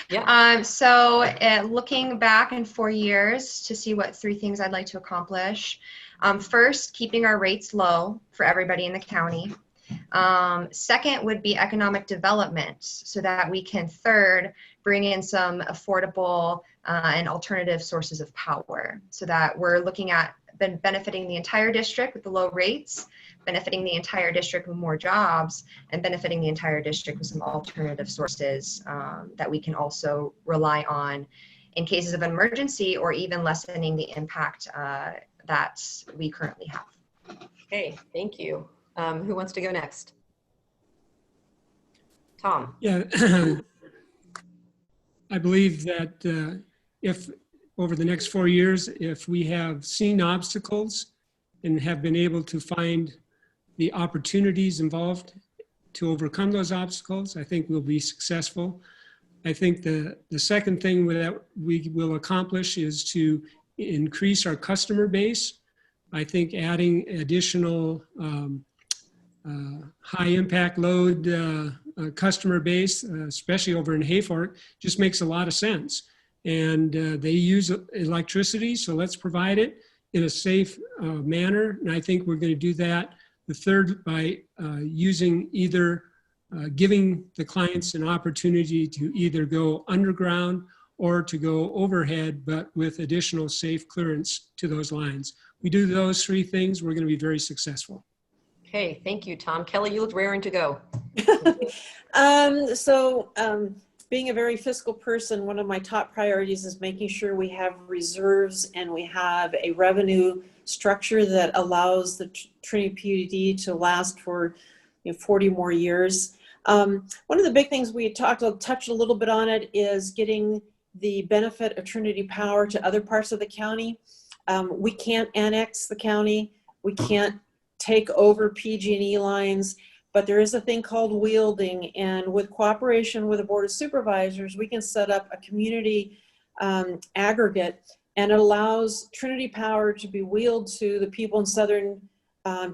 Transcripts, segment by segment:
Yeah. Looking back in 4 years to see what 3 things I'd like to accomplish. First, keeping our rates low for everybody in the county. Second would be economic development, so that we can, third, bring in some affordable and alternative sources of power, so that we're looking at benefiting the entire district with the low rates, benefiting the entire district with more jobs, and benefiting the entire district with some alternative sources that we can also rely on in cases of emergency, or even lessening the impact that we currently have. Okay, thank you. Who wants to go next? Tom. Yeah, I believe that if over the next 4 years, if we have seen obstacles and have been able to find the opportunities involved to overcome those obstacles, I think we'll be successful. I think the second thing that we will accomplish is to increase our customer base. I think adding additional high impact load customer base, especially over in Hayfork, just makes a lot of sense. And they use electricity, so let's provide it in a safe manner. And I think we're going to do that. The third, by using either giving the clients an opportunity to either go underground or to go overhead, but with additional safe clearance to those lines. We do those 3 things, we're going to be very successful. Okay, thank you, Tom. Kelly, you look raring to go. Being a very fiscal person, one of my top priorities is making sure we have reserves and we have a revenue structure that allows the Trinity PUD to last for 40 more years. One of the big things we touched a little bit on it is getting the benefit of Trinity Power to other parts of the county. We can't annex the county. We can't take over PG&E lines. But there is a thing called wielding, and with cooperation with the Board of Supervisors, we can set up a community aggregate, and it allows Trinity Power to be wheeled to the people in southern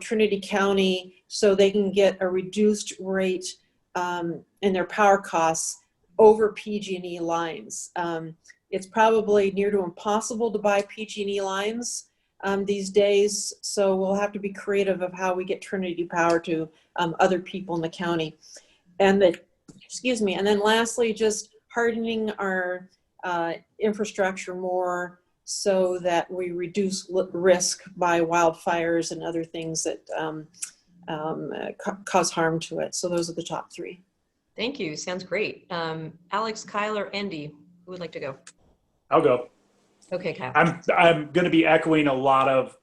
Trinity County so they can get a reduced rate in their power costs over PG&E lines. It's probably near to impossible to buy PG&E lines these days, so we'll have to be creative of how we get Trinity Power to other people in the county. And then lastly, just hardening our infrastructure more so that we reduce risk by wildfires and other things that cause harm to it. So those are the top 3. Thank you, sounds great. Alex, Kyle, or Andy, who would like to go? I'll go. Okay, Kyle. I'm going to be echoing a lot of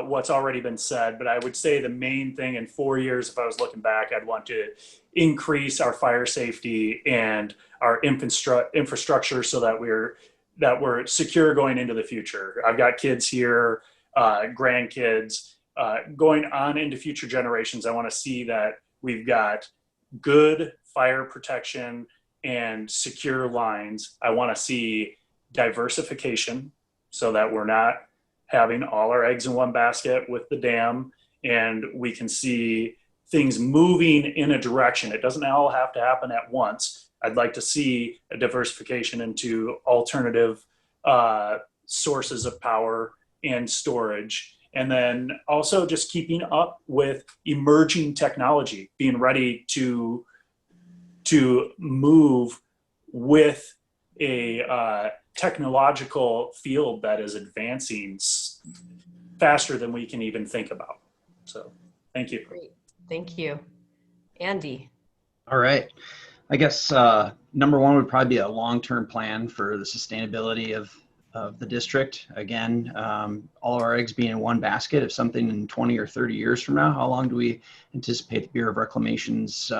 what's already been said, but I would say the main thing in 4 years, if I was looking back, I'd want to increase our fire safety and our infrastructure so that we're secure going into the future. I've got kids here, grandkids, going on into future generations. I want to see that we've got good fire protection and secure lines. I want to see diversification so that we're not having all our eggs in one basket with the dam, and we can see things moving in a direction. It doesn't all have to happen at once. I'd like to see a diversification into alternative sources of power and storage. And then also just keeping up with emerging technology, being ready to move with a technological field that is advancing faster than we can even think about. So thank you. Great, thank you. Andy. All right. I guess number 1 would probably be a long-term plan for the sustainability of the district. Again, all of our eggs being in one basket. If something in 20 or 30 years from now, how long do we anticipate the Bureau of Reclamation's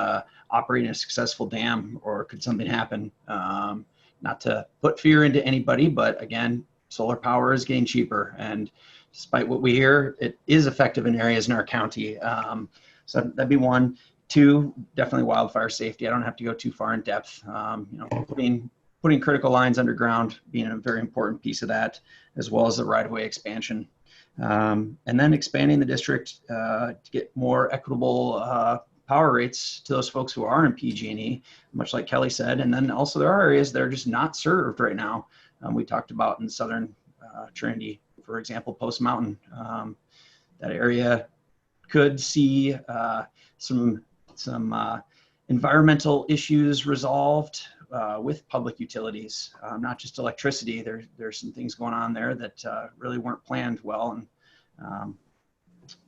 operating a successful dam, or could something happen? Not to put fear into anybody, but again, solar power is getting cheaper, and despite what we hear, it is effective in areas in our county. So that'd be 1. 2, definitely wildfire safety. I don't have to go too far in depth. Putting critical lines underground being a very important piece of that, as well as the right-of-way expansion. And then expanding the district to get more equitable power rates to those folks who are in PG&E, much like Kelly said. And then also there are areas that are just not served right now. We talked about in southern Trinity, for example, Post Mountain. That area could see some environmental issues resolved with public utilities, not just electricity. There's some things going on there that really weren't planned well, and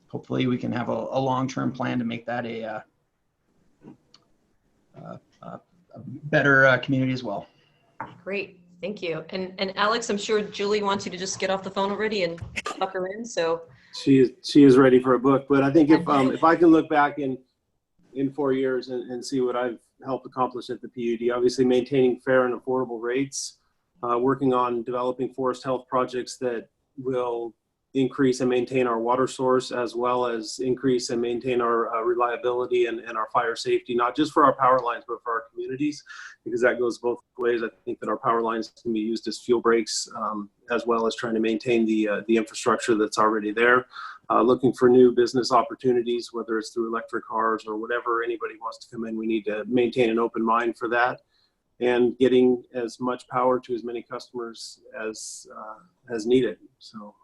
hopefully we can have a long-term plan to make that a better community as well. Great, thank you. And Alex, I'm sure Julie wants you to just get off the phone already and tuck her in, so. She is ready for a book, but I think if I can look back in 4 years and see what I've helped accomplish at the PUD, obviously maintaining fair and affordable rates, working on developing forest health projects that will increase and maintain our water source, as well as increase and maintain our reliability and our fire safety, not just for our power lines, but for our communities, because that goes both ways. I think that our power lines can be used as fuel breaks, as well as trying to maintain the infrastructure that's already there. Looking for new business opportunities, whether it's through electric cars or whatever anybody wants to come in, we need to maintain an open mind for that, and getting as much power to as many customers as needed. So